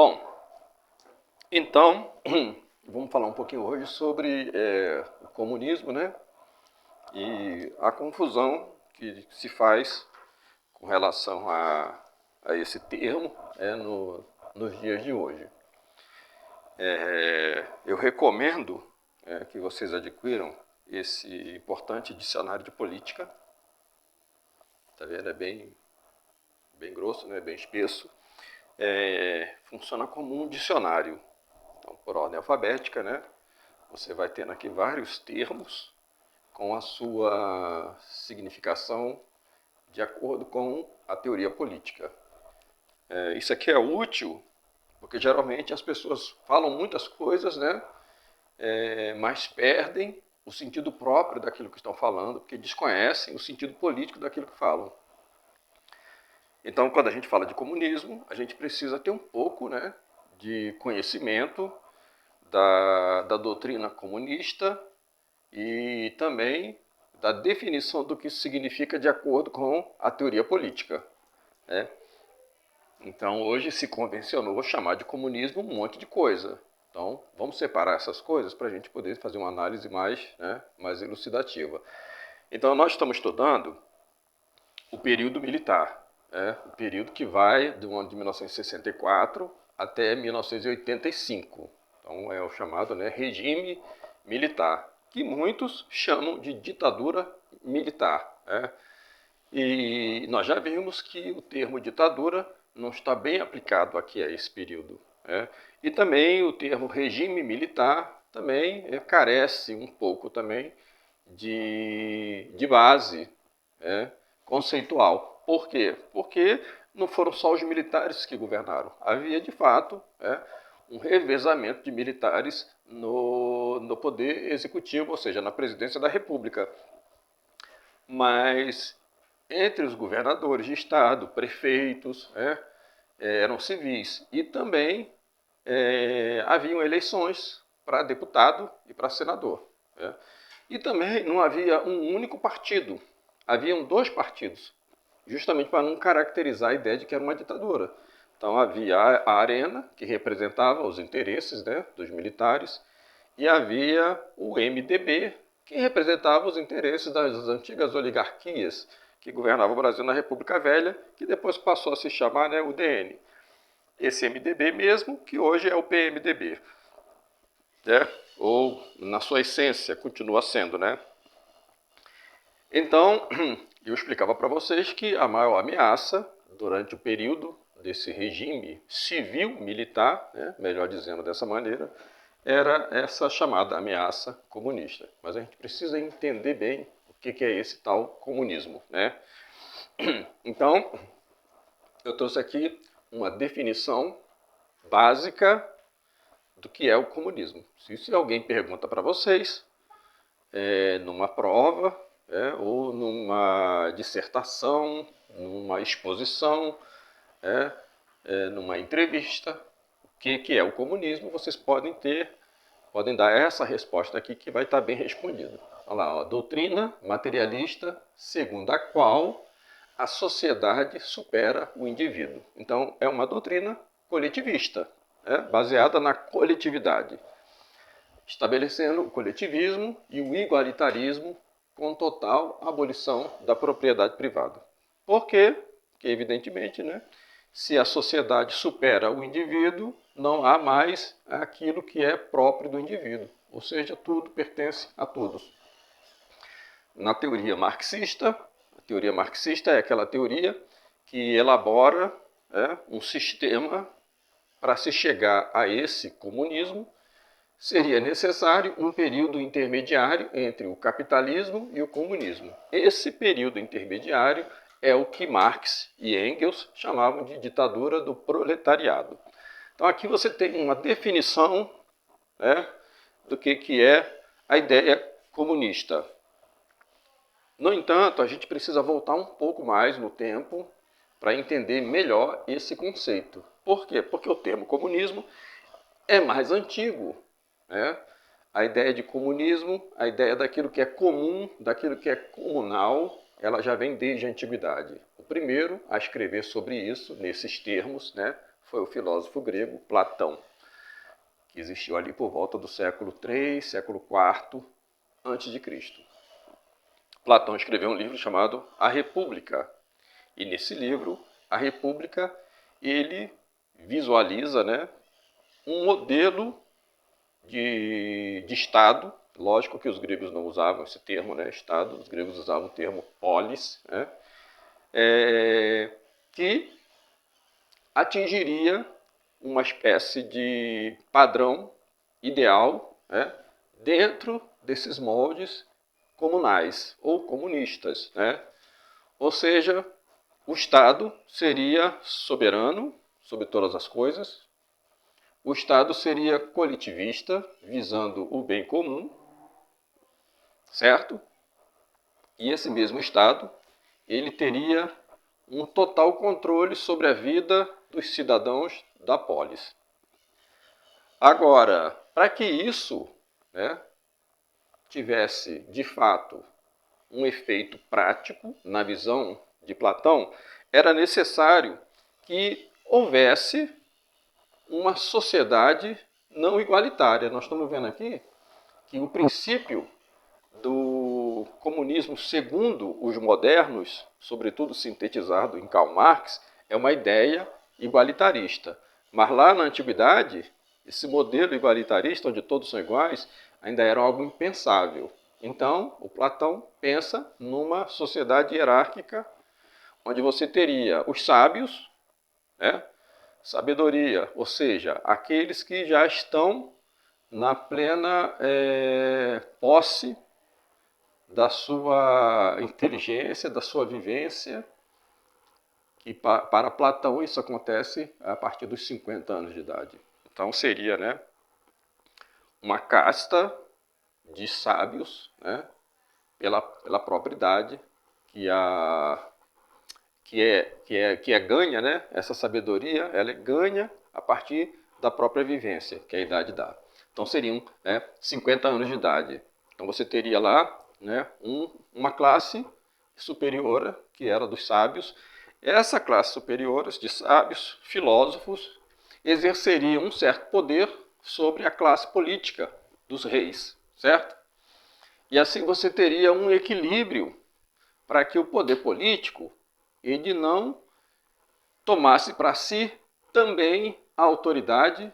Bom, então, vamos falar um pouquinho hoje sobre o comunismo, né? E a confusão que se faz com relação a esse termo nos dias de hoje. Eu recomendo que vocês adquiram esse importante dicionário de política. Tá vendo? É bem grosso, né? Bem espesso. Funciona como um dicionário. Então, por ordem alfabética, né? Você vai tendo aqui vários termos com a sua significação de acordo com a teoria política. Isso aqui é útil porque geralmente as pessoas falam muitas coisas, né? Mas perdem o sentido próprio daquilo que estão falando, porque desconhecem o sentido político daquilo que falam. Então, quando a gente fala de comunismo, a gente precisa ter um pouco, né, de conhecimento da doutrina comunista e também da definição do que isso significa de acordo com a teoria política, né? Então, hoje se convencionou chamar de comunismo um monte de coisa. Então, vamos separar essas coisas para a gente poder fazer uma análise mais elucidativa. Então, nós estamos estudando o período militar, o período que vai do ano de 1964 até 1985. Então, é o chamado, né, regime militar, que muitos chamam de ditadura militar. E nós já vimos que o termo ditadura não está bem aplicado aqui a esse período. E também o termo regime militar também carece um pouco também de base conceitual. Por quê? Porque não foram só os militares que governaram. Havia, de fato, um revezamento de militares no poder executivo, ou seja, na presidência da República. Mas entre os governadores de estado, prefeitos, eram civis. E também haviam eleições para deputado e para senador. E também não havia um único partido. Haviam dois partidos, justamente para não caracterizar a ideia de que era uma ditadura. Então havia a Arena, que representava os interesses, né, dos militares, e havia o MDB, que representava os interesses das antigas oligarquias que governavam o Brasil na República Velha, que depois passou a se chamar, né, UDN. Esse MDB mesmo, que hoje é o PMDB. Ou, na sua essência, continua sendo, né? Então, eu explicava para vocês que a maior ameaça durante o período desse regime civil-militar, melhor dizendo dessa maneira, era essa chamada ameaça comunista. Mas a gente precisa entender bem o que é esse tal comunismo, né? Então, eu trouxe aqui uma definição básica do que é o comunismo. Se alguém pergunta para vocês, numa prova, ou numa dissertação, numa exposição, numa entrevista, o que é o comunismo, vocês podem dar essa resposta aqui que vai estar bem respondida. Olha lá, ó, doutrina materialista segundo a qual a sociedade supera o indivíduo. Então, é uma doutrina coletivista, baseada na coletividade, estabelecendo o coletivismo e o igualitarismo com total abolição da propriedade privada. Por quê? Porque, evidentemente, se a sociedade supera o indivíduo, não há mais aquilo que é próprio do indivíduo, ou seja, tudo pertence a todos. Na teoria marxista, a teoria marxista é aquela teoria que elabora um sistema para se chegar a esse comunismo. Seria necessário um período intermediário entre o capitalismo e o comunismo. Esse período intermediário é o que Marx e Engels chamavam de ditadura do proletariado. Então aqui você tem uma definição do que é a ideia comunista. No entanto, a gente precisa voltar um pouco mais no tempo para entender melhor esse conceito. Por quê? Porque o termo comunismo é mais antigo. A ideia de comunismo, a ideia daquilo que é comum, daquilo que é comunal, ela já vem desde a antiguidade. O primeiro a escrever sobre isso, nesses termos, foi o filósofo grego Platão, que existiu ali por volta do século III, século IV antes de Cristo. Platão escreveu um livro chamado A República. E nesse livro, A República, ele visualiza, né, um modelo de Estado. Lógico que os gregos não usavam esse termo, né, Estado, os gregos usavam o termo polis, né, que atingiria uma espécie de padrão ideal, né, dentro desses moldes comunais ou comunistas, né? Ou seja, o Estado seria soberano sobre todas as coisas, o Estado seria coletivista, visando o bem comum, certo? E esse mesmo Estado, ele teria um total controle sobre a vida dos cidadãos da polis. Agora, para que isso, né, tivesse de fato um efeito prático na visão de Platão, era necessário que houvesse uma sociedade não igualitária. Nós estamos vendo aqui que o princípio do comunismo, segundo os modernos, sobretudo sintetizado em Karl Marx, é uma ideia igualitarista. Mas lá na antiguidade, esse modelo igualitarista, onde todos são iguais, ainda era algo impensável. Então, o Platão pensa numa sociedade hierárquica, onde você teria os sábios, né? Sabedoria, ou seja, aqueles que já estão na plena posse da sua inteligência, da sua vivência, que para Platão isso acontece a partir dos 50 anos de idade. Então seria, né, uma casta de sábios, né, pela própria idade, que é ganha, né, essa sabedoria, ela é ganha a partir da própria vivência, que a idade dá. Então seriam, né, 50 anos de idade. Então você teria lá, né, uma classe superior, que era dos sábios. Essa classe superior de sábios, filósofos, exerceria um certo poder sobre a classe política dos reis, certo? E assim você teria um equilíbrio para que o poder político ele não tomasse para si também a autoridade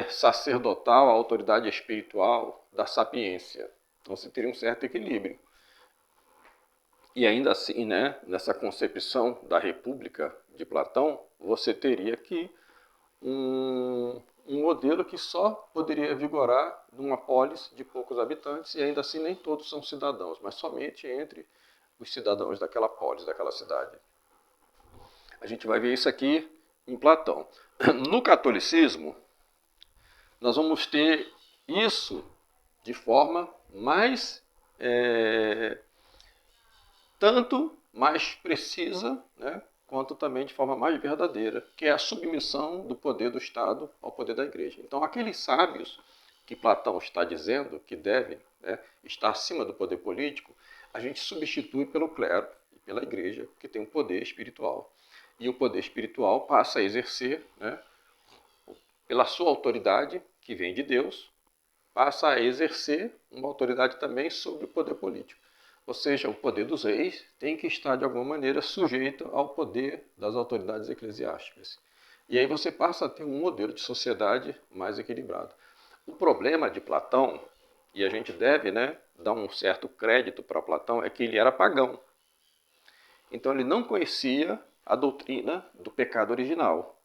sacerdotal, a autoridade espiritual da sapiência. Então você teria um certo equilíbrio. E ainda assim, né, nessa concepção da República de Platão, você teria que um modelo que só poderia vigorar numa polis de poucos habitantes, e ainda assim nem todos são cidadãos, mas somente entre os cidadãos daquela polis, daquela cidade. A gente vai ver isso aqui em Platão. No catolicismo, nós vamos ter isso de forma mais tanto mais precisa, né, quanto também de forma mais verdadeira, que é a submissão do poder do Estado ao poder da Igreja. Então, aqueles sábios que Platão está dizendo que devem, né, estar acima do poder político, a gente substitui pelo clero e pela Igreja, que tem um poder espiritual. E o poder espiritual passa a exercer, né, pela sua autoridade, que vem de Deus, passa a exercer uma autoridade também sobre o poder político. Ou seja, o poder dos reis tem que estar, de alguma maneira, sujeito ao poder das autoridades eclesiásticas. E aí você passa a ter um modelo de sociedade mais equilibrado. O problema de Platão, e a gente deve, né, dar um certo crédito para Platão, é que ele era pagão. Então ele não conhecia a doutrina do pecado original.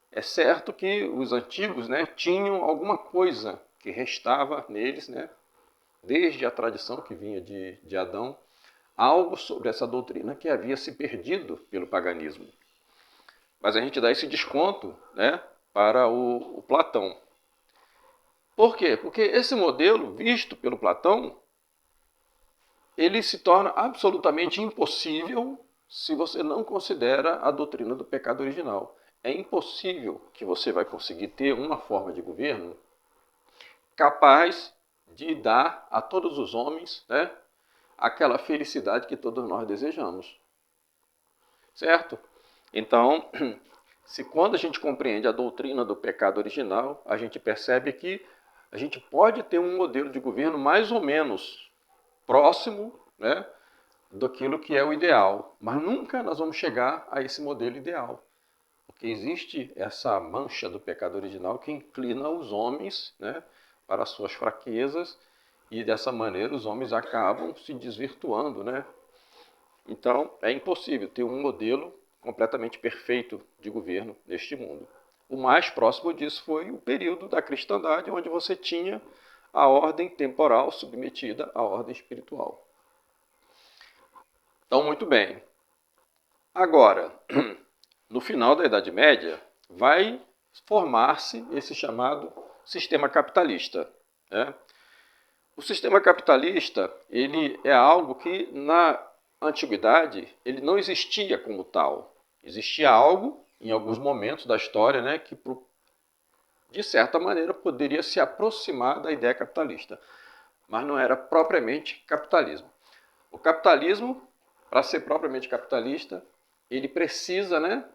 É certo que os antigos, né, tinham alguma coisa que restava neles, né, desde a tradição que vinha de Adão, algo sobre essa doutrina que havia se perdido pelo paganismo. Mas a gente dá esse desconto, né, para o Platão. Por quê? Porque esse modelo, visto pelo Platão, ele se torna absolutamente impossível se você não considera a doutrina do pecado original. É impossível que você vai conseguir ter uma forma de governo capaz de dar a todos os homens, né, aquela felicidade que todos nós desejamos. Certo? Então, Se quando a gente compreende a doutrina do pecado original, a gente percebe que a gente pode ter um modelo de governo mais ou menos próximo, né, daquilo que é o ideal, mas nunca nós vamos chegar a esse modelo ideal, porque existe essa mancha do pecado original que inclina os homens, né, para as suas fraquezas, e dessa maneira os homens acabam se desvirtuando, né? Então é impossível ter um modelo completamente perfeito de governo neste mundo. O mais próximo disso foi o período da cristandade, onde você tinha a ordem temporal submetida à ordem espiritual. Então, muito bem. Agora, no final da Idade Média, vai formar-se esse chamado sistema capitalista, né? O sistema capitalista, ele é algo que na antiguidade ele não existia como tal. Existia algo em alguns momentos da história, né, que de certa maneira poderia se aproximar da ideia capitalista, mas não era propriamente capitalismo. O capitalismo, para ser propriamente capitalista, ele precisa, né,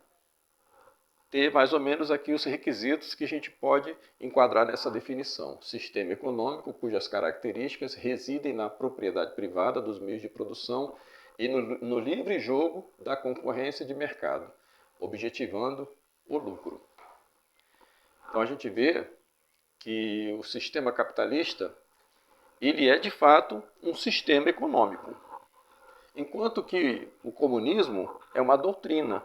ter mais ou menos aqui os requisitos que a gente pode enquadrar nessa definição. Sistema econômico cujas características residem na propriedade privada dos meios de produção e no livre jogo da concorrência de mercado, objetivando o lucro. Então a gente vê que o sistema capitalista ele é de fato um sistema econômico, enquanto que o comunismo é uma doutrina.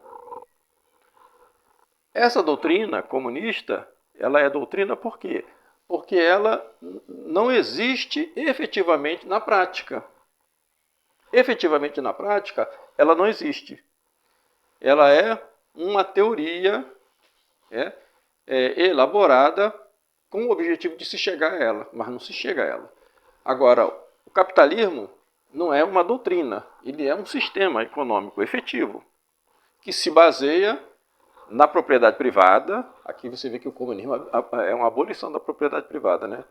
Essa doutrina comunista, ela é doutrina por quê? Porque ela não existe efetivamente na prática. Efetivamente na prática, ela não existe. Ela é uma teoria elaborada com o objetivo de se chegar a ela, mas não se chega a ela. Agora, o capitalismo não é uma doutrina, ele é um sistema econômico efetivo, que se baseia na propriedade privada. Aqui você vê que o comunismo é uma abolição da propriedade privada, né?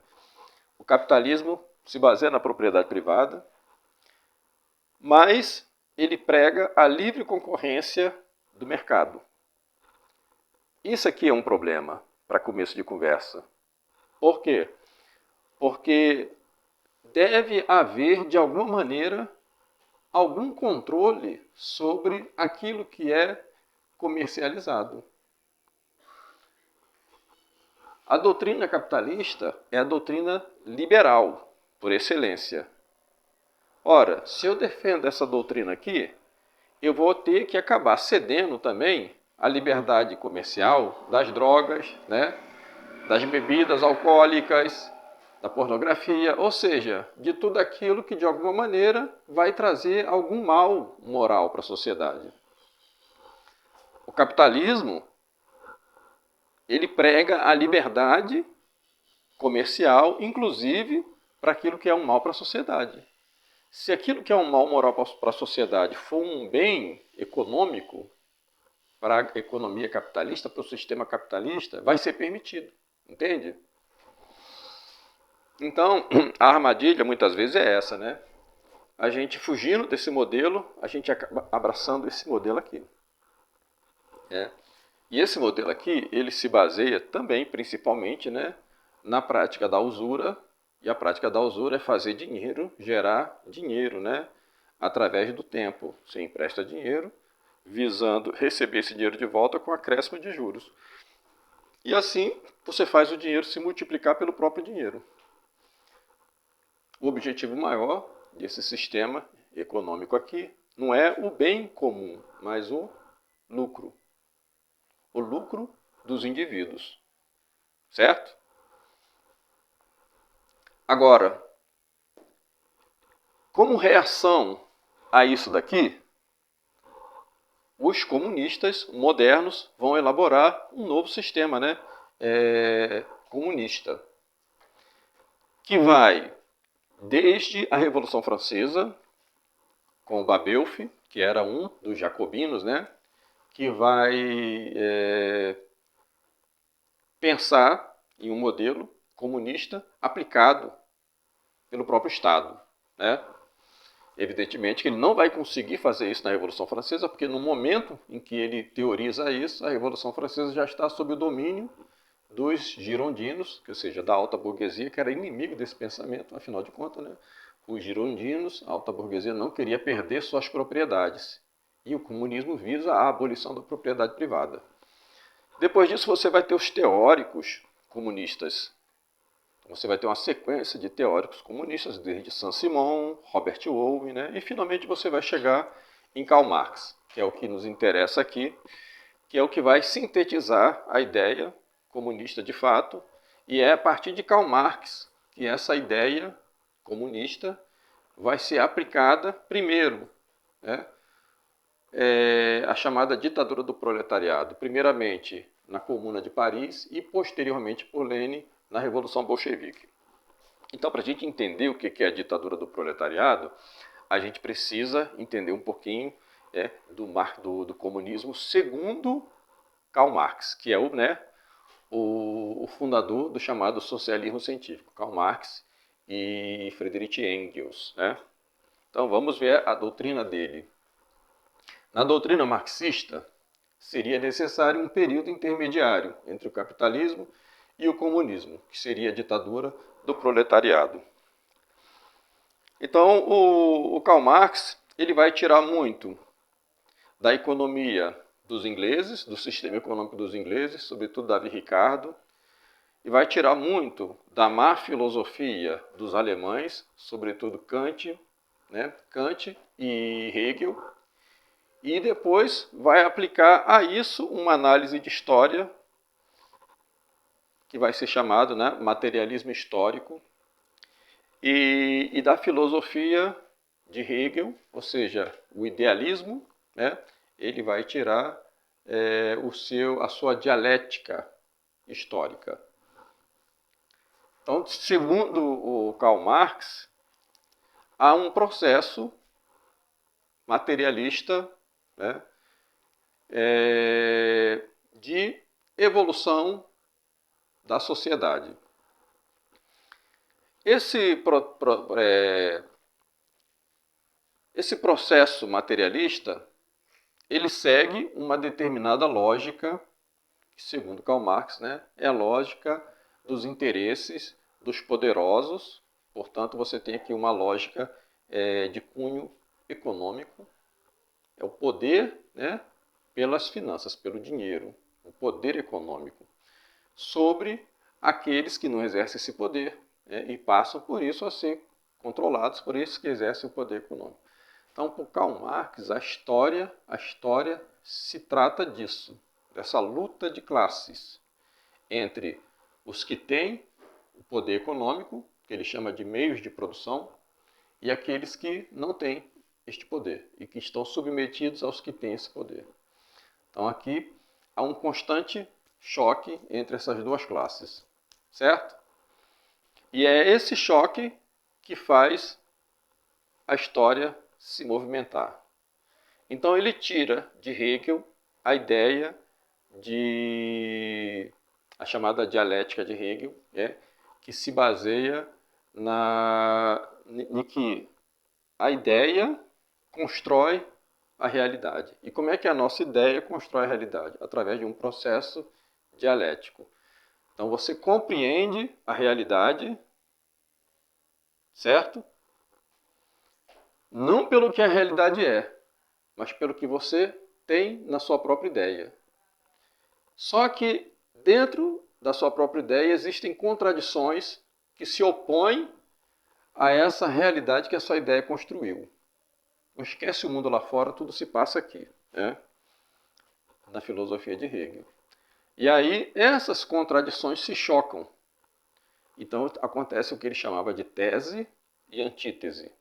O capitalismo se baseia na propriedade privada, mas ele prega a livre concorrência do mercado. Isso aqui é um problema para começo de conversa. Por quê? Porque deve haver, de alguma maneira, algum controle sobre aquilo que é comercializado. A doutrina capitalista é a doutrina liberal, por excelência. Ora, se eu defendo essa doutrina aqui, eu vou ter que acabar cedendo também à liberdade comercial das drogas, né, das bebidas alcoólicas, da pornografia, ou seja, de tudo aquilo que de alguma maneira vai trazer algum mal moral para a sociedade. O capitalismo, ele prega a liberdade comercial, inclusive para aquilo que é um mal para a sociedade. Se aquilo que é um mal moral para a sociedade for um bem econômico para a economia capitalista, para o sistema capitalista, vai ser permitido. Entende? Então, a armadilha muitas vezes é essa, né? A gente fugindo desse modelo, a gente acaba abraçando esse modelo aqui. E esse modelo aqui, ele se baseia também, principalmente, né, na prática da usura. E a prática da usura é fazer dinheiro, gerar dinheiro, né, através do tempo. Você empresta dinheiro, visando receber esse dinheiro de volta com acréscimo de juros. E assim, você faz o dinheiro se multiplicar pelo próprio dinheiro. O objetivo maior desse sistema econômico aqui não é o bem comum, mas o lucro. O lucro dos indivíduos. Certo? Agora, como reação a isso daqui, os comunistas modernos vão elaborar um novo sistema, né, comunista, que vai desde a Revolução Francesa, com o Babeuf, que era um dos jacobinos, né, que vai pensar em um modelo comunista aplicado pelo próprio Estado, né? Evidentemente que ele não vai conseguir fazer isso na Revolução Francesa, porque no momento em que ele teoriza isso, a Revolução Francesa já está sob o domínio dos girondinos, ou seja, da alta burguesia, que era inimigo desse pensamento, afinal de contas, né? Os girondinos, a alta burguesia, não queria perder suas propriedades. E o comunismo visa a abolição da propriedade privada. Depois disso, você vai ter os teóricos comunistas. Você vai ter uma sequência de teóricos comunistas, desde Saint-Simon, Robert Owen, né? E finalmente você vai chegar em Karl Marx, que é o que nos interessa aqui, que é o que vai sintetizar a ideia comunista de fato, e é a partir de Karl Marx que essa ideia comunista vai ser aplicada primeiro, né? A chamada ditadura do proletariado, primeiramente na Comuna de Paris e posteriormente por Lenin na Revolução Bolchevique. Então, para a gente entender o que é a ditadura do proletariado, a gente precisa entender um pouquinho do comunismo segundo Karl Marx, que é o fundador do chamado socialismo científico, Karl Marx e Friedrich Engels, né? Então vamos ver a doutrina dele. Na doutrina marxista, seria necessário um período intermediário entre o capitalismo e o comunismo, que seria a ditadura do proletariado. Então o Karl Marx ele vai tirar muito da economia dos ingleses, do sistema econômico dos ingleses, sobretudo Davi Ricardo, e vai tirar muito da má filosofia dos alemães, sobretudo Kant, né? Kant e Hegel, e depois vai aplicar a isso uma análise de história, que vai ser chamado, né, materialismo histórico, e da filosofia de Hegel, ou seja, o idealismo, né? Ele vai tirar a sua dialética histórica. Então, segundo o Karl Marx, há um processo materialista, né, de evolução da sociedade. Esse processo materialista ele segue uma determinada lógica, que, segundo Karl Marx, né, é a lógica dos interesses dos poderosos. Portanto, você tem aqui uma lógica de cunho econômico. É o poder, né, pelas finanças, pelo dinheiro, o poder econômico, sobre aqueles que não exercem esse poder, né, e passam por isso a ser controlados por esses que exercem o poder econômico. Então, por Karl Marx, a história se trata disso, dessa luta de classes entre os que têm o poder econômico, que ele chama de meios de produção, e aqueles que não têm este poder e que estão submetidos aos que têm esse poder. Então, aqui há um constante choque entre essas duas classes, certo? E é esse choque que faz a história se movimentar. Então ele tira de Hegel a ideia a chamada dialética de Hegel, que se baseia em que a ideia constrói a realidade. E como é que a nossa ideia constrói a realidade? Através de um processo dialético. Então você compreende a realidade, certo? Não pelo que a realidade é, mas pelo que você tem na sua própria ideia. Só que dentro da sua própria ideia existem contradições que se opõem a essa realidade que a sua ideia construiu. Não esquece o mundo lá fora, tudo se passa aqui, né? Na filosofia de Hegel. E aí essas contradições se chocam. Então acontece o que ele chamava de tese e antítese.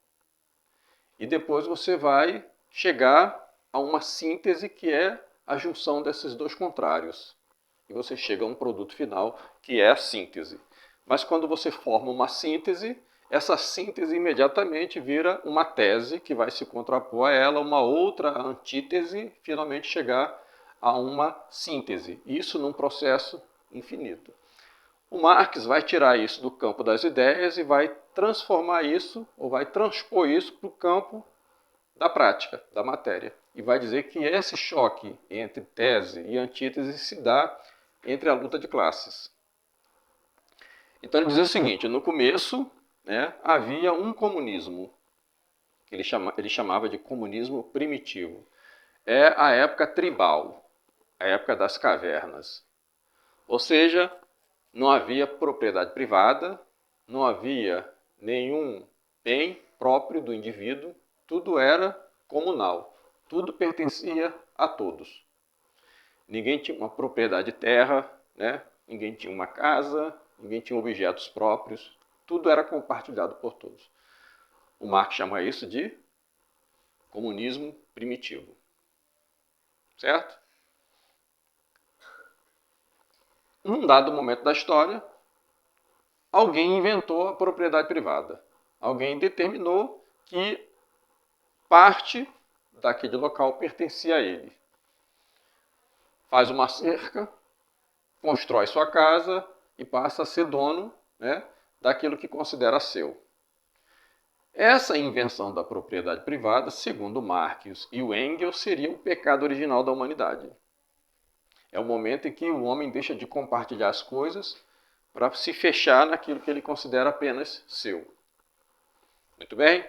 E depois você vai chegar a uma síntese que é a junção desses dois contrários. E você chega a um produto final que é a síntese. Mas quando você forma uma síntese, essa síntese imediatamente vira uma tese que vai se contrapor a ela, uma outra antítese, finalmente chegar a uma síntese. Isso num processo infinito. O Marx vai tirar isso do campo das ideias e vai transformar isso, ou vai transpor isso para o campo da prática, da matéria. E vai dizer que esse choque entre tese e antítese se dá entre a luta de classes. Então ele dizia o seguinte, no começo, né, havia um comunismo, que ele chamava de comunismo primitivo. É a época tribal, a época das cavernas. Ou seja, não havia propriedade privada, não havia nenhum bem próprio do indivíduo, tudo era comunal, tudo pertencia a todos. Ninguém tinha uma propriedade de terra, né? Ninguém tinha uma casa, ninguém tinha objetos próprios, tudo era compartilhado por todos. O Marx chama isso de comunismo primitivo. Certo? Num dado momento da história, alguém inventou a propriedade privada. Alguém determinou que parte daquele local pertencia a ele. Faz uma cerca, constrói sua casa e passa a ser dono, né, daquilo que considera seu. Essa invenção da propriedade privada, segundo Marx e o Engels, seria o pecado original da humanidade. É o momento em que o homem deixa de compartilhar as coisas para se fechar naquilo que ele considera apenas seu. Muito bem?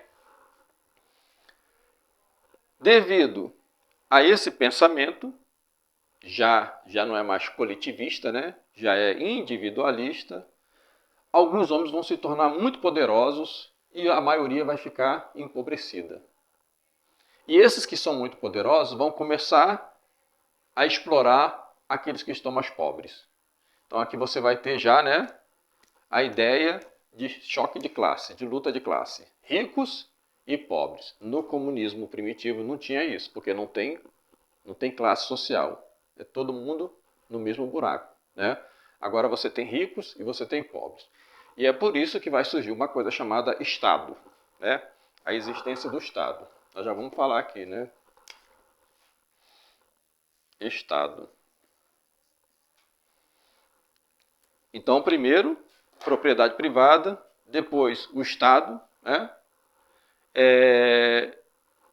Devido a esse pensamento, já não é mais coletivista, né? Já é individualista, alguns homens vão se tornar muito poderosos e a maioria vai ficar empobrecida. E esses que são muito poderosos vão começar a explorar aqueles que estão mais pobres. Então aqui você vai ter já, né, a ideia de choque de classe, de luta de classe. Ricos e pobres. No comunismo primitivo não tinha isso, porque não tem classe social. É todo mundo no mesmo buraco, né? Agora você tem ricos e você tem pobres. E é por isso que vai surgir uma coisa chamada Estado, né? A existência do Estado. Nós já vamos falar aqui, né? Estado. Então, primeiro, propriedade privada, depois o Estado, né?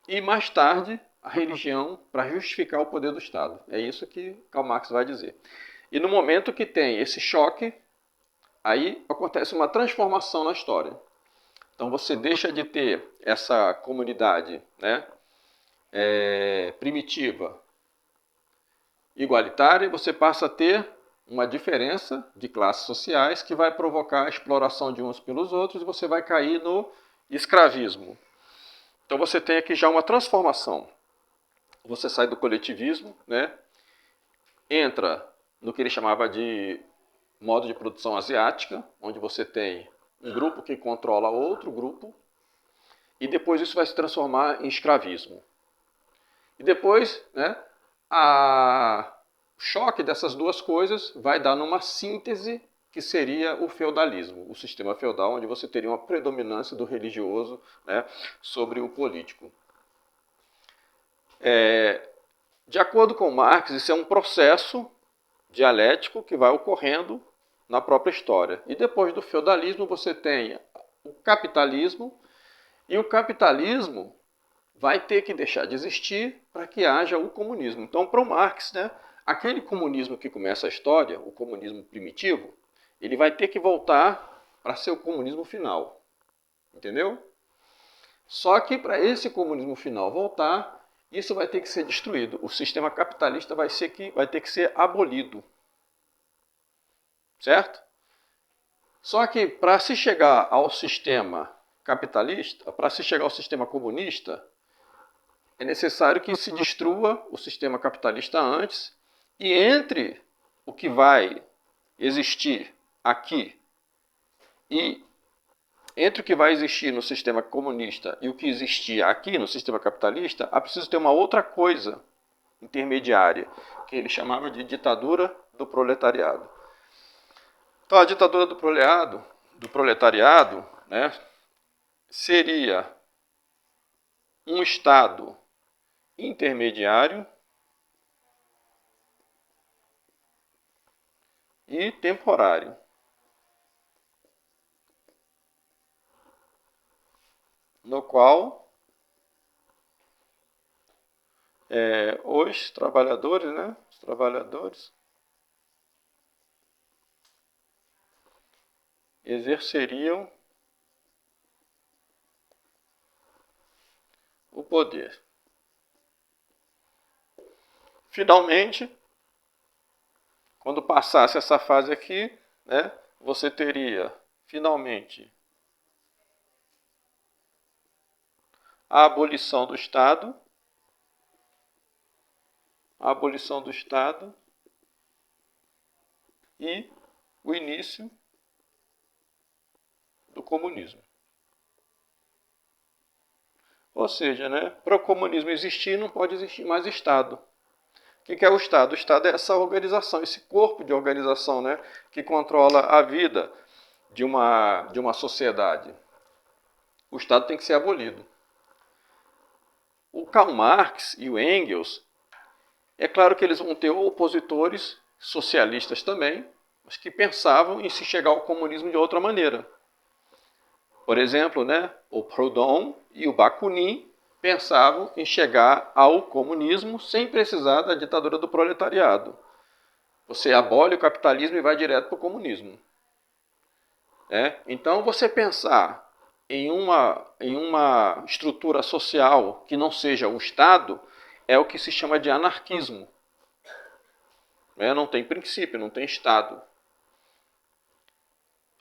E mais tarde, a religião para justificar o poder do Estado. É isso que Karl Marx vai dizer. E no momento que tem esse choque, aí acontece uma transformação na história. Então você deixa de ter essa comunidade, né, primitiva, igualitária, e você passa a ter uma diferença de classes sociais que vai provocar a exploração de uns pelos outros e você vai cair no escravismo. Então você tem aqui já uma transformação. Você sai do coletivismo, né, entra no que ele chamava de modo de produção asiática, onde você tem um grupo que controla outro grupo, e depois isso vai se transformar em escravismo. E depois, né, o choque dessas duas coisas vai dar numa síntese que seria o feudalismo, o sistema feudal, onde você teria uma predominância do religioso, né, sobre o político. De acordo com Marx, isso é um processo dialético que vai ocorrendo na própria história. E depois do feudalismo você tem o capitalismo, e o capitalismo vai ter que deixar de existir para que haja o comunismo. Então, para o Marx, né, aquele comunismo que começa a história, o comunismo primitivo, ele vai ter que voltar para ser o comunismo final. Entendeu? Só que para esse comunismo final voltar, isso vai ter que ser destruído. O sistema capitalista vai ter que ser abolido. Certo? Só que para se chegar ao sistema capitalista, para se chegar ao sistema comunista, é necessário que se destrua o sistema capitalista antes, e entre o que vai existir aqui e entre o que vai existir no sistema comunista e o que existia aqui no sistema capitalista, há preciso ter uma outra coisa intermediária, que ele chamava de ditadura do proletariado. Então, a ditadura do proletariado, né, seria um Estado intermediário e temporário. no qual os trabalhadores, né, os trabalhadores exerceriam o poder. Finalmente, quando passasse essa fase aqui, né, você teria, finalmente, a abolição do Estado, e o início do comunismo. Ou seja, né, para o comunismo existir, não pode existir mais Estado. O que é o Estado? O Estado é essa organização, esse corpo de organização, né, que controla a vida de uma sociedade. O Estado tem que ser abolido. O Karl Marx e o Engels, é claro que eles vão ter opositores socialistas também, mas que pensavam em se chegar ao comunismo de outra maneira. Por exemplo, né, o Proudhon e o Bakunin pensavam em chegar ao comunismo sem precisar da ditadura do proletariado. Você abole o capitalismo e vai direto para o comunismo. Então, você pensar em uma estrutura social que não seja o Estado é o que se chama de anarquismo. Não tem princípio, não tem Estado.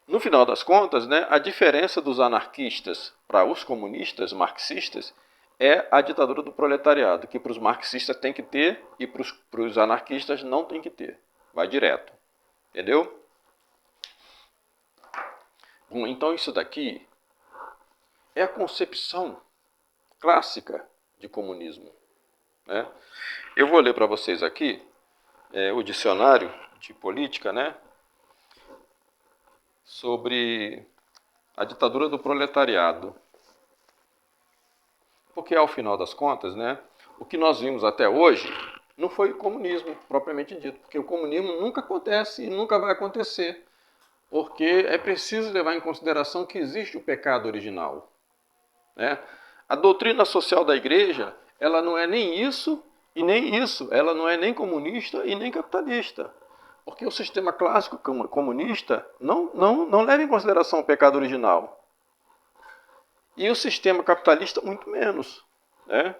No final das contas, né, a diferença dos anarquistas para os comunistas marxistas é a ditadura do proletariado, que para os marxistas tem que ter e para os anarquistas não tem que ter. Vai direto. Entendeu? Bom, então isso daqui é a concepção clássica de comunismo. Né? Eu vou ler para vocês aqui o dicionário de política, né, sobre a ditadura do proletariado. Porque, ao final das contas, né, o que nós vimos até hoje não foi o comunismo, propriamente dito. Porque o comunismo nunca acontece e nunca vai acontecer. Porque é preciso levar em consideração que existe o pecado original. Né? A doutrina social da igreja, ela não é nem isso e nem isso. Ela não é nem comunista e nem capitalista. Porque o sistema clássico comunista não leva em consideração o pecado original. E o sistema capitalista, muito menos. Né?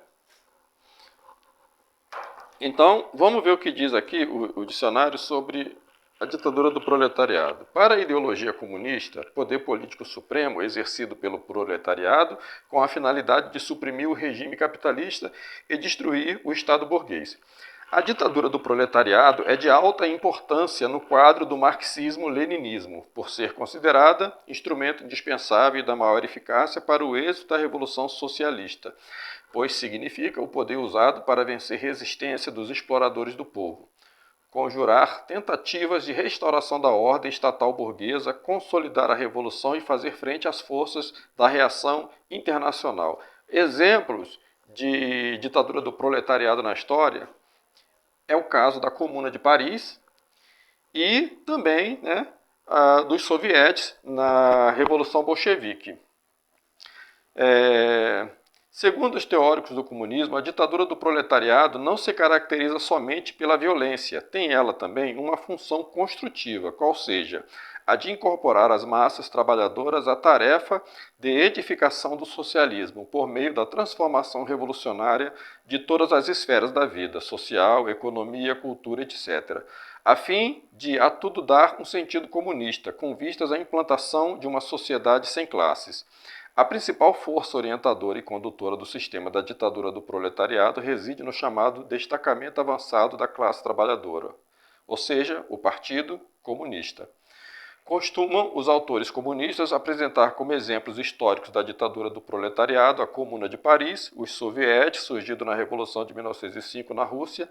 Então, vamos ver o que diz aqui o dicionário sobre a ditadura do proletariado. Para a ideologia comunista, poder político supremo exercido pelo proletariado com a finalidade de suprimir o regime capitalista e destruir o Estado burguês. A ditadura do proletariado é de alta importância no quadro do marxismo-leninismo, por ser considerada instrumento indispensável e da maior eficácia para o êxito da Revolução Socialista, pois significa o poder usado para vencer resistência dos exploradores do povo, conjurar tentativas de restauração da ordem estatal burguesa, consolidar a revolução e fazer frente às forças da reação internacional. Exemplos de ditadura do proletariado na história é o caso da Comuna de Paris e também, né, dos sovietes na Revolução Bolchevique. Segundo os teóricos do comunismo, a ditadura do proletariado não se caracteriza somente pela violência, tem ela também uma função construtiva, qual seja, a de incorporar as massas trabalhadoras à tarefa de edificação do socialismo, por meio da transformação revolucionária de todas as esferas da vida, social, economia, cultura, etc., a fim de a tudo dar um sentido comunista, com vistas à implantação de uma sociedade sem classes. A principal força orientadora e condutora do sistema da ditadura do proletariado reside no chamado destacamento avançado da classe trabalhadora, ou seja, o Partido Comunista. Costumam os autores comunistas apresentar como exemplos históricos da ditadura do proletariado a Comuna de Paris, os sovietes, surgido na Revolução de 1905 na Rússia,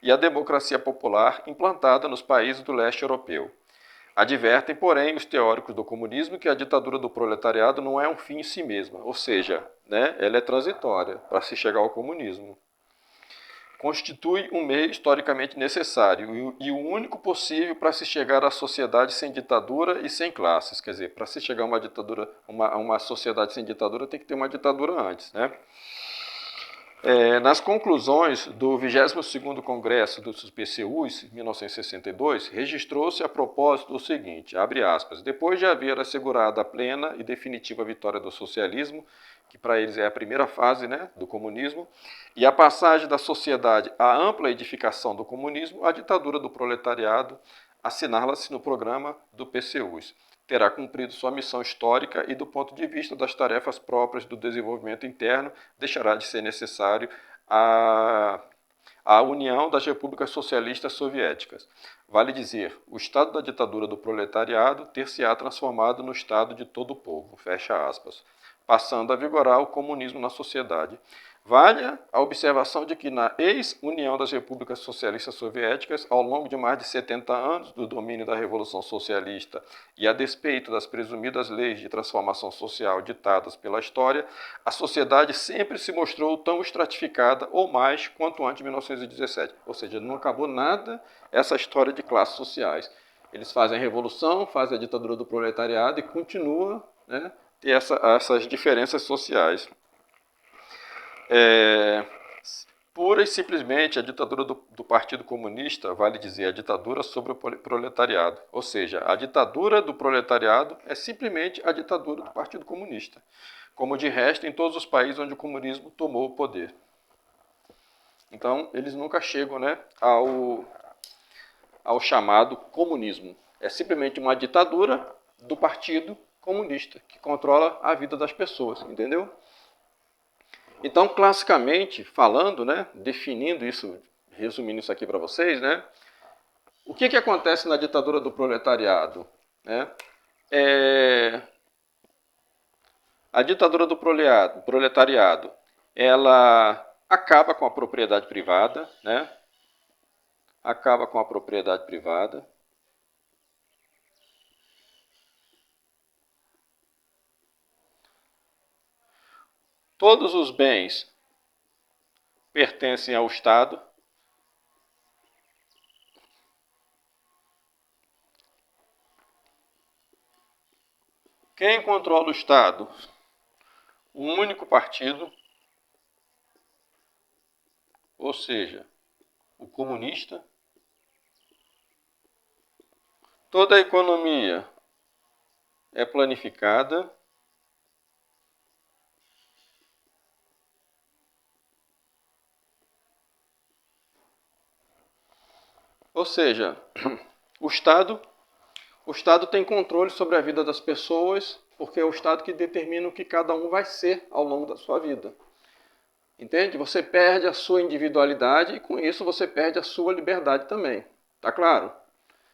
e a democracia popular implantada nos países do leste europeu. Advertem, porém, os teóricos do comunismo que a ditadura do proletariado não é um fim em si mesma, ou seja, né, ela é transitória para se chegar ao comunismo. constitui um meio historicamente necessário e o único possível para se chegar à sociedade sem ditadura e sem classes. Quer dizer, para se chegar a uma ditadura, uma sociedade sem ditadura, tem que ter uma ditadura antes, né? Nas conclusões do 22º Congresso dos PCUs, em 1962, registrou-se a propósito o seguinte, abre aspas, depois de haver assegurado a plena e definitiva vitória do socialismo, que para eles é a primeira fase, né, do comunismo, e a passagem da sociedade à ampla edificação do comunismo, a ditadura do proletariado assinala-se no programa do PCUs. Terá cumprido sua missão histórica e, do ponto de vista das tarefas próprias do desenvolvimento interno, deixará de ser necessário a união das repúblicas socialistas soviéticas. Vale dizer, o estado da ditadura do proletariado ter-se-á transformado no estado de todo o povo, fecha aspas, passando a vigorar o comunismo na sociedade. Valha a observação de que na ex-União das Repúblicas Socialistas Soviéticas, ao longo de mais de 70 anos do domínio da Revolução Socialista e a despeito das presumidas leis de transformação social ditadas pela história, a sociedade sempre se mostrou tão estratificada ou mais quanto antes de 1917. Ou seja, não acabou nada essa história de classes sociais. Eles fazem a revolução, fazem a ditadura do proletariado e continuam, né, ter essas diferenças sociais. Pura e simplesmente a ditadura do Partido Comunista, vale dizer, a ditadura sobre o proletariado. Ou seja, a ditadura do proletariado é simplesmente a ditadura do Partido Comunista, como de resto em todos os países onde o comunismo tomou o poder. Então, eles nunca chegam, né, ao chamado comunismo. É simplesmente uma ditadura do Partido Comunista, que controla a vida das pessoas, entendeu? Então, classicamente falando, né, definindo isso, resumindo isso aqui para vocês, né, o que acontece na ditadura do proletariado? Né? A ditadura do proletariado, ela acaba com a propriedade privada, né? Acaba com a propriedade privada. Todos os bens pertencem ao Estado. Quem controla o Estado? Um único partido, ou seja, o comunista. Toda a economia é planificada. Ou seja, o Estado tem controle sobre a vida das pessoas, porque é o Estado que determina o que cada um vai ser ao longo da sua vida. Entende? Você perde a sua individualidade e com isso você perde a sua liberdade também. Tá claro?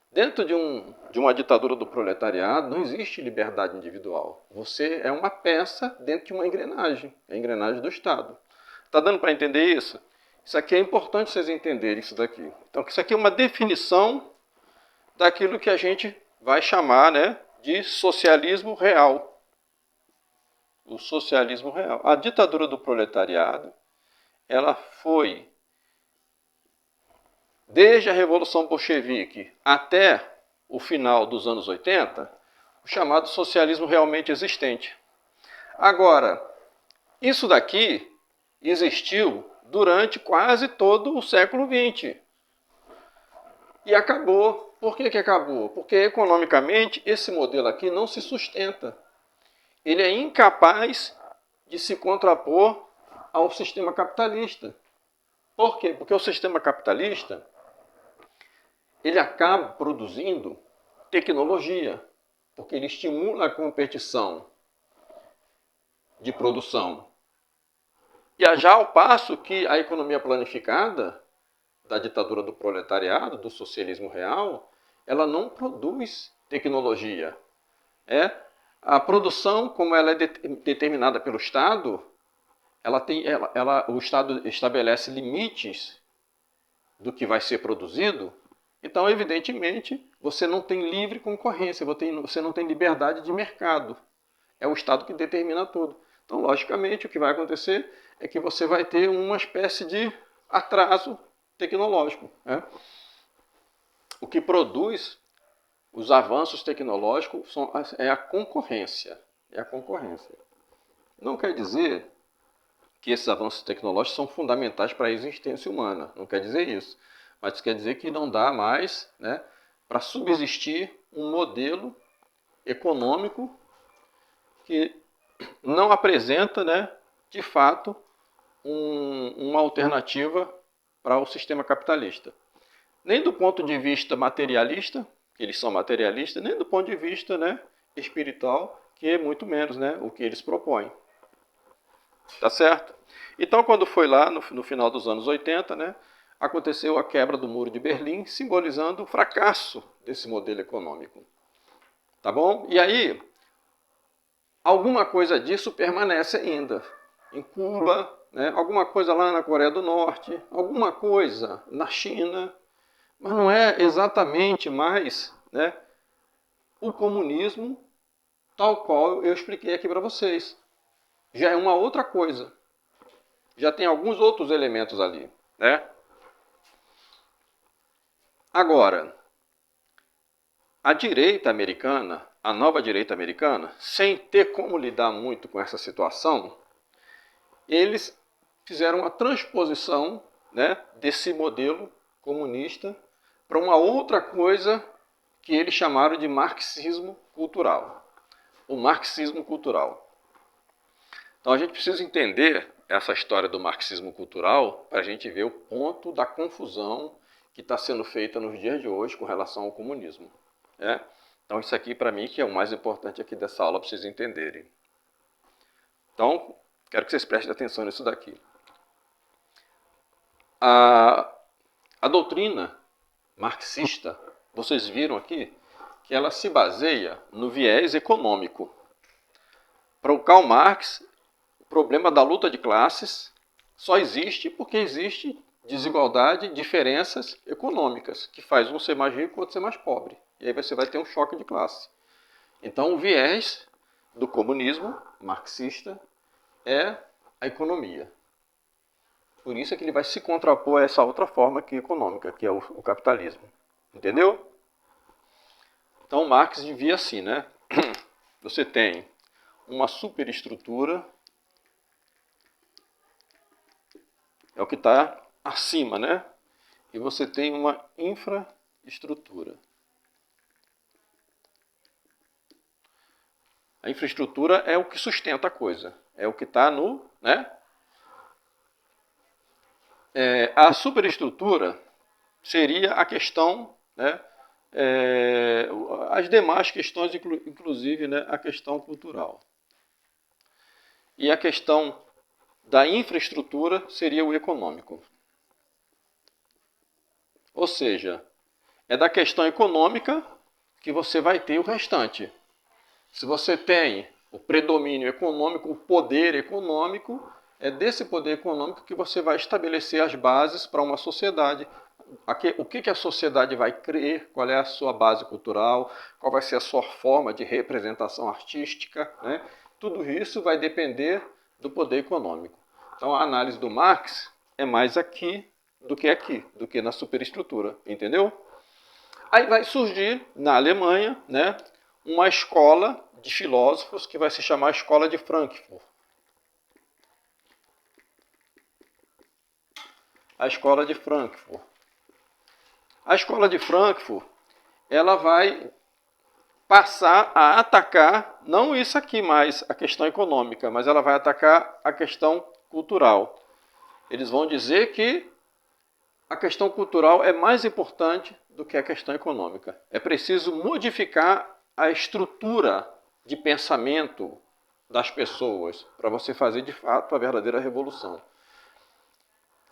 Dentro de uma ditadura do proletariado não existe liberdade individual. Você é uma peça dentro de uma engrenagem, a engrenagem do Estado. Tá dando para entender isso? Isso aqui é importante vocês entenderem isso daqui. Então, isso aqui é uma definição daquilo que a gente vai chamar, né, de socialismo real. O socialismo real. A ditadura do proletariado, ela foi, desde a Revolução Bolchevique até o final dos anos 80, o chamado socialismo realmente existente. Agora, isso daqui existiu durante quase todo o século XX. E acabou. Por que acabou? Porque economicamente esse modelo aqui não se sustenta. Ele é incapaz de se contrapor ao sistema capitalista. Por quê? Porque o sistema capitalista ele acaba produzindo tecnologia, porque ele estimula a competição de produção. E já ao passo que a economia planificada da ditadura do proletariado, do socialismo real, ela não produz tecnologia. A produção, como ela é determinada pelo Estado, o Estado estabelece limites do que vai ser produzido. Então, evidentemente, você não tem livre concorrência, você não tem liberdade de mercado. É o Estado que determina tudo. Então, logicamente, o que vai acontecer é que você vai ter uma espécie de atraso tecnológico. Né? O que produz os avanços tecnológicos é a concorrência. É a concorrência. Não quer dizer que esses avanços tecnológicos são fundamentais para a existência humana. Não quer dizer isso. Mas quer dizer que não dá mais, né, para subsistir um modelo econômico que não apresenta, né, de fato, uma alternativa para o sistema capitalista. Nem do ponto de vista materialista, que eles são materialistas, nem do ponto de vista, né, espiritual, que é muito menos, né, o que eles propõem. Tá certo? Então, quando foi lá, no final dos anos 80, né, aconteceu a quebra do Muro de Berlim, simbolizando o fracasso desse modelo econômico. Tá bom? E aí, alguma coisa disso permanece ainda. Em Cuba, né, alguma coisa lá na Coreia do Norte, alguma coisa na China, mas não é exatamente mais, né, o comunismo tal qual eu expliquei aqui para vocês. Já é uma outra coisa. Já tem alguns outros elementos ali, né? Agora, a direita americana, a nova direita americana, sem ter como lidar muito com essa situação, eles fizeram uma transposição, né, desse modelo comunista para uma outra coisa que eles chamaram de marxismo cultural. O marxismo cultural. Então a gente precisa entender essa história do marxismo cultural para a gente ver o ponto da confusão que está sendo feita nos dias de hoje com relação ao comunismo. Né? Então isso aqui para mim que é o mais importante aqui dessa aula para vocês entenderem. Então quero que vocês prestem atenção nisso daqui. A doutrina marxista, vocês viram aqui, que ela se baseia no viés econômico. Para o Karl Marx, o problema da luta de classes só existe porque existe desigualdade, diferenças econômicas, que faz um ser mais rico e outro ser mais pobre. E aí você vai ter um choque de classe. Então o viés do comunismo marxista é a economia. Por isso é que ele vai se contrapor a essa outra forma aqui econômica, que é o capitalismo. Entendeu? Então Marx via assim, né? Você tem uma superestrutura, é o que está acima, né? E você tem uma infraestrutura. A infraestrutura é o que sustenta a coisa, é o que está no, né? A superestrutura seria a questão, né? As demais questões, inclusive, né, a questão cultural. E a questão da infraestrutura seria o econômico. Ou seja, é da questão econômica que você vai ter o restante. Se você tem o predomínio econômico, o poder econômico, é desse poder econômico que você vai estabelecer as bases para uma sociedade. O que a sociedade vai crer, qual é a sua base cultural, qual vai ser a sua forma de representação artística, né? Tudo isso vai depender do poder econômico. Então a análise do Marx é mais aqui, do que na superestrutura, entendeu? Aí vai surgir na Alemanha, né, uma escola de filósofos que vai se chamar Escola de Frankfurt. A Escola de Frankfurt. A Escola de Frankfurt, ela vai passar a atacar, não isso aqui mais, a questão econômica, mas ela vai atacar a questão cultural. Eles vão dizer que a questão cultural é mais importante do que a questão econômica. É preciso modificar a estrutura de pensamento das pessoas para você fazer de fato a verdadeira revolução.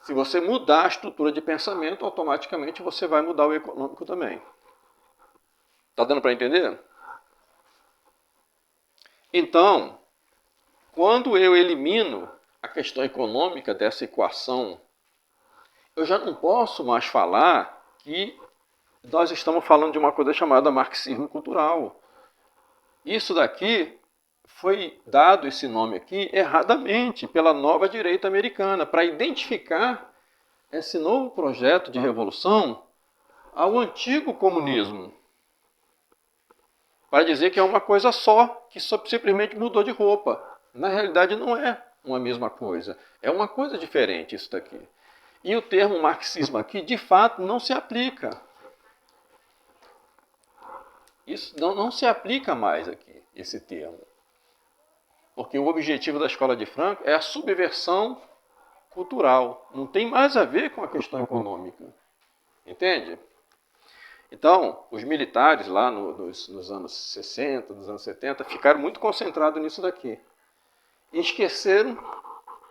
Se você mudar a estrutura de pensamento, automaticamente você vai mudar o econômico também. Está dando para entender? Então, quando eu elimino a questão econômica dessa equação, eu já não posso mais falar que nós estamos falando de uma coisa chamada marxismo cultural. Isso daqui foi dado esse nome aqui erradamente pela nova direita americana, para identificar esse novo projeto de revolução ao antigo comunismo, para dizer que é uma coisa só, que só simplesmente mudou de roupa. Na realidade não é uma mesma coisa, é uma coisa diferente isso daqui. E o termo marxismo aqui, de fato, não se aplica. Isso não se aplica mais aqui, esse termo. Porque o objetivo da escola de Franco é a subversão cultural. Não tem mais a ver com a questão econômica. Entende? Então, os militares lá nos anos 60, nos anos 70, ficaram muito concentrados nisso daqui. E esqueceram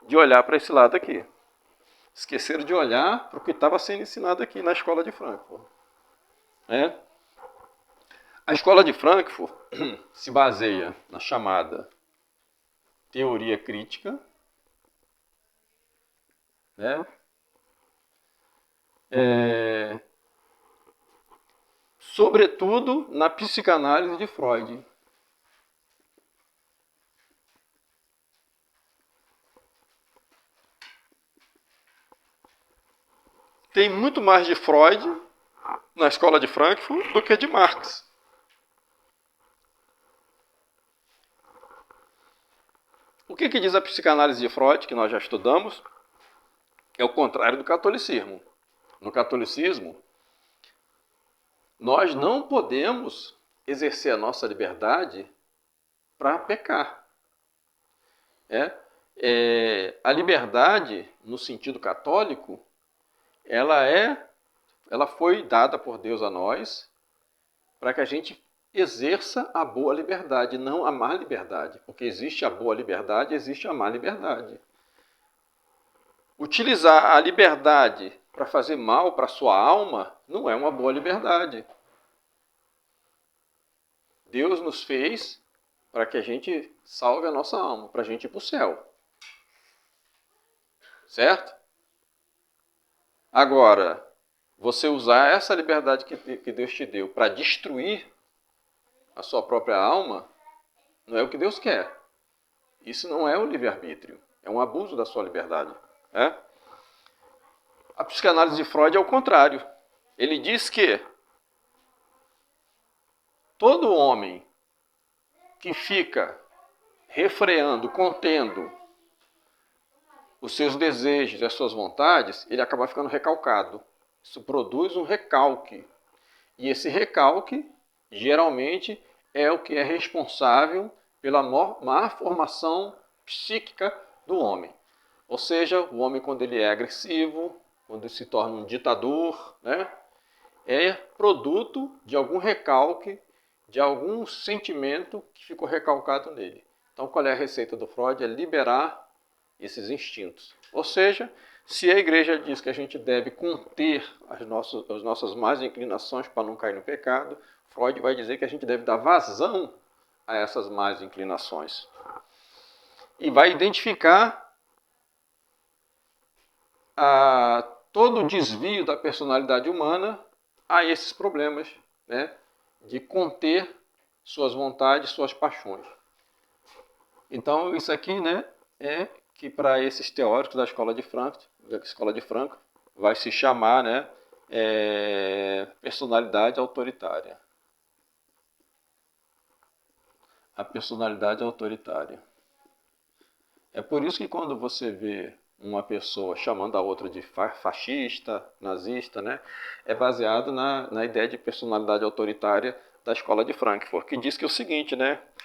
de olhar para esse lado aqui. Esqueceram de olhar para o que estava sendo ensinado aqui na escola de Frankfurt. A escola de Frankfurt se baseia na chamada teoria crítica, sobretudo na psicanálise de Freud. Tem muito mais de Freud na escola de Frankfurt do que de Marx. O que diz a psicanálise de Freud, que nós já estudamos? É o contrário do catolicismo. No catolicismo, nós não podemos exercer a nossa liberdade para pecar. A liberdade, no sentido católico, ela foi dada por Deus a nós para que a gente exerça a boa liberdade, não a má liberdade. Porque existe a boa liberdade, existe a má liberdade. Utilizar a liberdade para fazer mal para a sua alma não é uma boa liberdade. Deus nos fez para que a gente salve a nossa alma, para a gente ir para o céu. Certo? Agora, você usar essa liberdade que Deus te deu para destruir a sua própria alma, não é o que Deus quer. Isso não é o livre-arbítrio. É um abuso da sua liberdade. A psicanálise de Freud é o contrário. Ele diz que todo homem que fica refreando, contendo os seus desejos e as suas vontades, ele acaba ficando recalcado. Isso produz um recalque. E esse recalque, geralmente, é o que é responsável pela má formação psíquica do homem. Ou seja, o homem, quando ele é agressivo, quando ele se torna um ditador, é produto de algum recalque, de algum sentimento que ficou recalcado nele. Então, qual é a receita do Freud? É liberar esses instintos. Ou seja, se a igreja diz que a gente deve conter as nossas más inclinações para não cair no pecado, Freud vai dizer que a gente deve dar vazão a essas más inclinações. E vai identificar todo o desvio da personalidade humana a esses problemas, de conter suas vontades, suas paixões. Então, isso aqui, é que para esses teóricos da escola de Frankfurt vai se chamar, personalidade autoritária. A personalidade autoritária. É por isso que quando você vê uma pessoa chamando a outra de fascista, nazista, é baseado na ideia de personalidade autoritária da escola de Frankfurt, que diz que é o seguinte,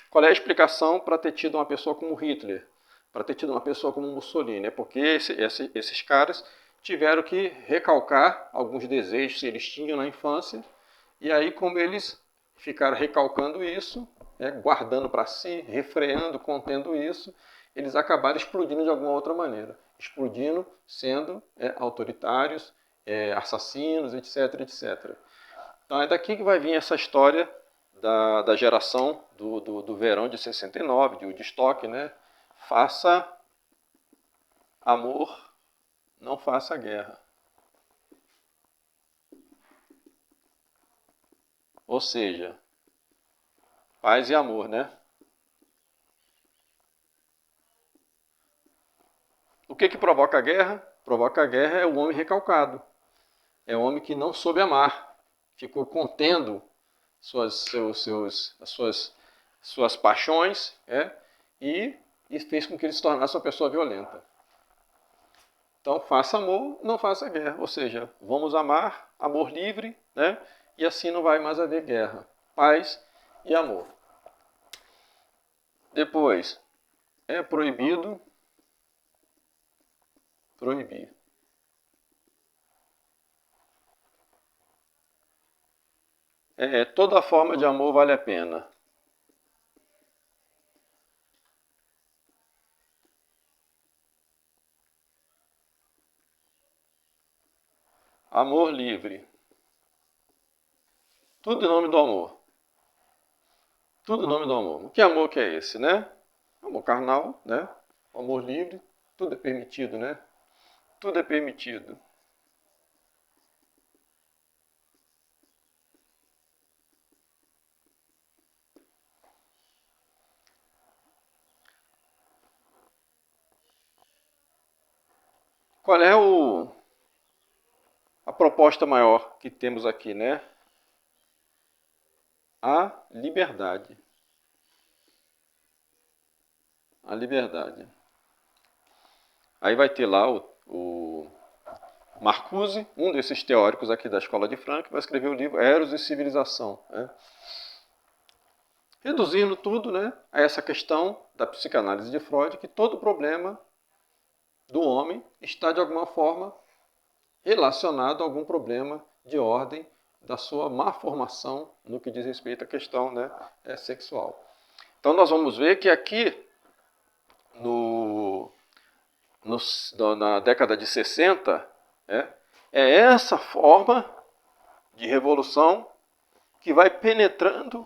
qual é a explicação para ter tido uma pessoa como Hitler, para ter tido uma pessoa como Mussolini? É porque esses caras tiveram que recalcar alguns desejos que eles tinham na infância, e aí como eles ficaram recalcando isso, guardando para si, refreando, contendo isso, eles acabaram explodindo de alguma outra maneira. Explodindo, sendo autoritários, assassinos, etc, etc. Então é daqui que vai vir essa história da geração do verão de 69, de Woodstock, Faça amor, não faça guerra. Ou seja, paz e amor, O que provoca a guerra? provoca a guerra é o homem recalcado. É o homem que não soube amar, ficou contendo as suas paixões, e fez com que ele se tornasse uma pessoa violenta. Então, faça amor, não faça guerra. Ou seja, vamos amar, amor livre, e assim não vai mais haver guerra. Paz e amor. Depois, é proibido proibir. Toda forma de amor vale a pena. Amor livre. Tudo em nome do amor. Tudo em nome do amor. Que amor que é esse, né? Amor carnal, né? Amor livre. Tudo é permitido, né? Tudo é permitido. Qual é a proposta maior que temos aqui, né? A liberdade. A liberdade. Aí vai ter lá o Marcuse, um desses teóricos aqui da Escola de Frankfurt, vai escrever o livro Eros e Civilização. Reduzindo tudo, a essa questão da psicanálise de Freud, que todo problema do homem está de alguma forma relacionado a algum problema de ordem da sua má formação no que diz respeito à questão sexual. Então nós vamos ver que aqui na década de 60 é essa forma de revolução que vai penetrando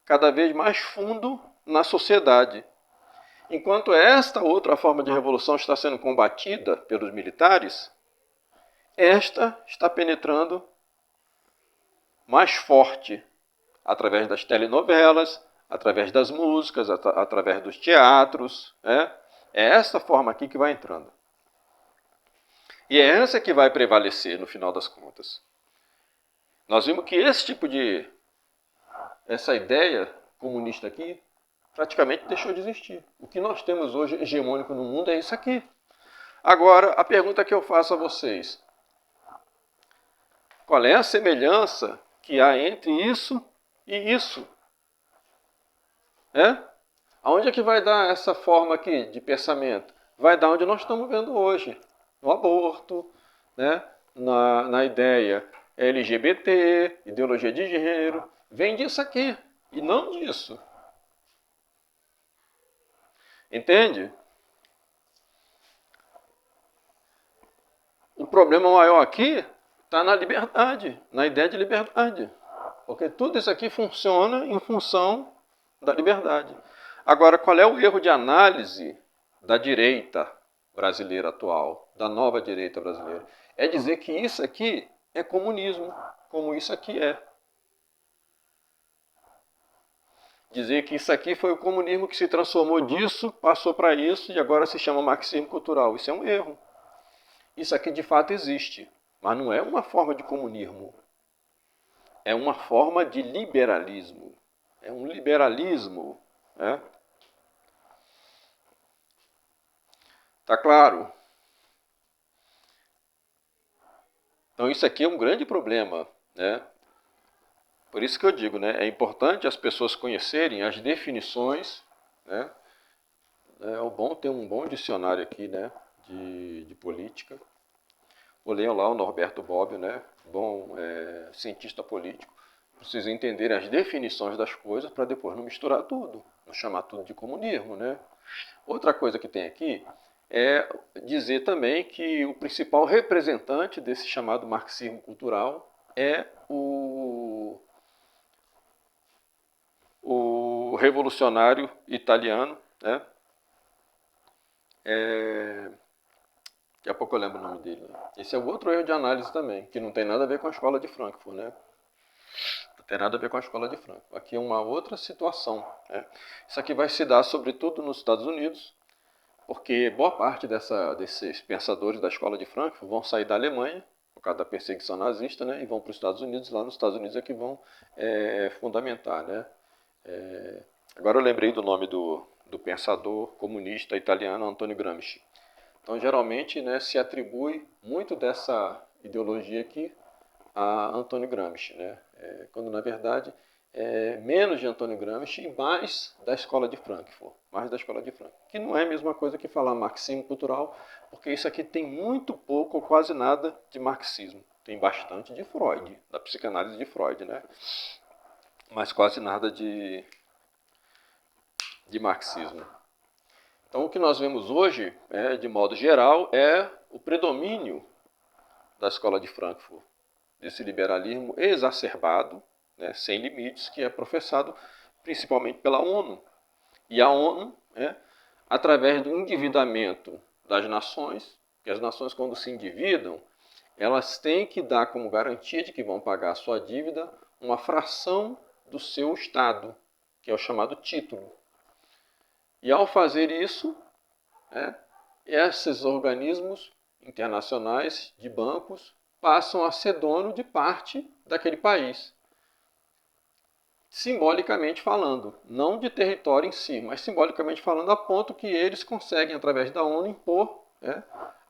cada vez mais fundo na sociedade. Enquanto esta outra forma de revolução está sendo combatida pelos militares, esta está penetrando mais forte através das telenovelas, através das músicas, através dos teatros. É essa forma aqui que vai entrando. E é essa que vai prevalecer no final das contas. Nós vimos que essa ideia comunista aqui praticamente deixou de existir. O que nós temos hoje hegemônico no mundo é isso aqui. Agora, a pergunta que eu faço a vocês: qual é a semelhança que há entre isso e isso? Aonde é que vai dar essa forma aqui de pensamento? Vai dar onde nós estamos vendo hoje. No aborto, na ideia LGBT, ideologia de gênero. Vem disso aqui e não disso. Entende? O problema maior aqui está na liberdade, na ideia de liberdade. Porque tudo isso aqui funciona em função da liberdade. Agora, qual é o erro de análise da direita brasileira atual, da nova direita brasileira? É dizer que isso aqui é comunismo, como isso aqui é. Dizer que isso aqui foi o comunismo que se transformou disso, passou para isso e agora se chama marxismo cultural. Isso é um erro. Isso aqui de fato existe, mas não é uma forma de comunismo. É uma forma de liberalismo. É um liberalismo. Tá claro? Então isso aqui é um grande problema, Por isso que eu digo, é importante as pessoas conhecerem as definições, É bom ter um bom dicionário aqui, de política. Ou leiam lá o Norberto Bobbio, bom cientista político. Precisa entender as definições das coisas para depois não misturar tudo, não chamar tudo de comunismo, Outra coisa que tem aqui é dizer também que o principal representante desse chamado marxismo cultural é o revolucionário italiano, Daqui a pouco eu lembro o nome dele. Esse é o outro erro de análise também, que não tem nada a ver com a escola de Frankfurt, Não tem nada a ver com a escola de Frankfurt. Aqui é uma outra situação, Isso aqui vai se dar sobretudo nos Estados Unidos, porque boa parte desses pensadores da escola de Frankfurt vão sair da Alemanha, por causa da perseguição nazista, né, e vão para os Estados Unidos. Lá nos Estados Unidos é que vão fundamentar. Né. Agora eu lembrei do nome do pensador comunista italiano Antonio Gramsci. Então, geralmente, né, se atribui muito dessa ideologia aqui a Antonio Gramsci, né, quando, na verdade, menos de Antonio Gramsci e mais da escola de Frankfurt. Mais da escola de Frankfurt. Que não é a mesma coisa que falar marxismo cultural, porque isso aqui tem muito pouco ou quase nada de marxismo. Tem bastante de Freud, da psicanálise de Freud, né, mas quase nada de marxismo. Então, o que nós vemos hoje, de modo geral, é o predomínio da escola de Frankfurt, desse liberalismo exacerbado, né, sem limites, que é professado principalmente pela ONU. E a ONU, através do endividamento das nações, que as nações, quando se endividam, elas têm que dar como garantia de que vão pagar a sua dívida uma fração do seu Estado, que é o chamado título. E ao fazer isso, esses organismos internacionais de bancos passam a ser dono de parte daquele país. Simbolicamente falando, não de território em si, mas simbolicamente falando, a ponto que eles conseguem, através da ONU, impor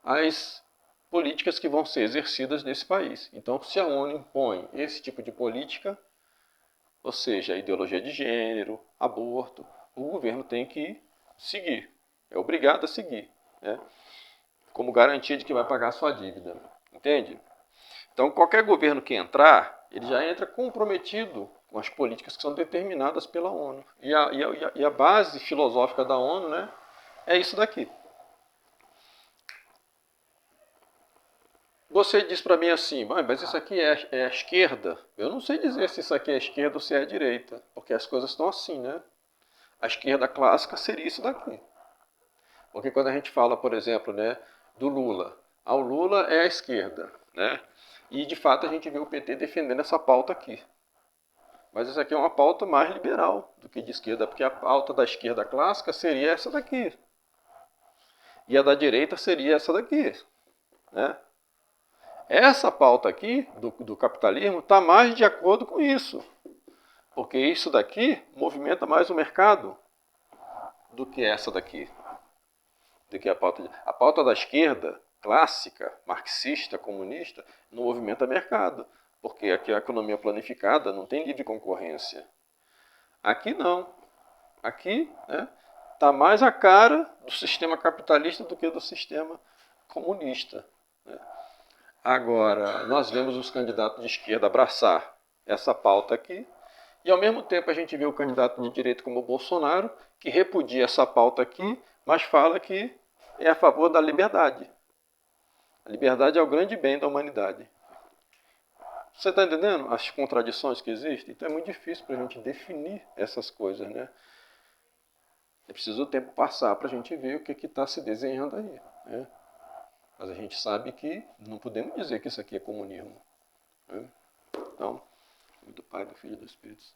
as políticas que vão ser exercidas nesse país. Então, se a ONU impõe esse tipo de política, ou seja, ideologia de gênero, aborto, o governo tem que seguir, é obrigado a seguir, né, como garantia de que vai pagar a sua dívida. Entende? Então, qualquer governo que entrar, ele já entra comprometido com as políticas que são determinadas pela ONU. E a base filosófica da ONU, né, é isso daqui. Você diz para mim assim, mas isso aqui é a esquerda? Eu não sei dizer se isso aqui é esquerda ou se é a direita, porque as coisas estão assim, né? A esquerda clássica seria isso daqui. Porque quando a gente fala, por exemplo, né, do Lula, o Lula é a esquerda, né? E de fato a gente vê o PT defendendo essa pauta aqui. Mas essa aqui é uma pauta mais liberal do que de esquerda, porque a pauta da esquerda clássica seria essa daqui. E a da direita seria essa daqui, né? Essa pauta aqui, do capitalismo, está mais de acordo com isso. Porque isso daqui movimenta mais o mercado do que essa daqui. Do que a pauta da esquerda clássica, marxista, comunista, não movimenta mercado. Porque aqui a economia planificada não tem livre concorrência. Aqui não. Aqui está mais a cara do sistema capitalista do que do sistema comunista. Né? Agora, nós vemos os candidatos de esquerda abraçar essa pauta aqui, e ao mesmo tempo a gente vê o candidato de direita como o Bolsonaro, que repudia essa pauta aqui, mas fala que é a favor da liberdade. A liberdade é o grande bem da humanidade. Você está entendendo as contradições que existem? Então é muito difícil para a gente definir essas coisas, né? É preciso o tempo passar para a gente ver o que está se desenhando aí, né? Mas a gente sabe que não podemos dizer que isso aqui é comunismo, né? Então, do Pai, do Filho e do Espírito Santo.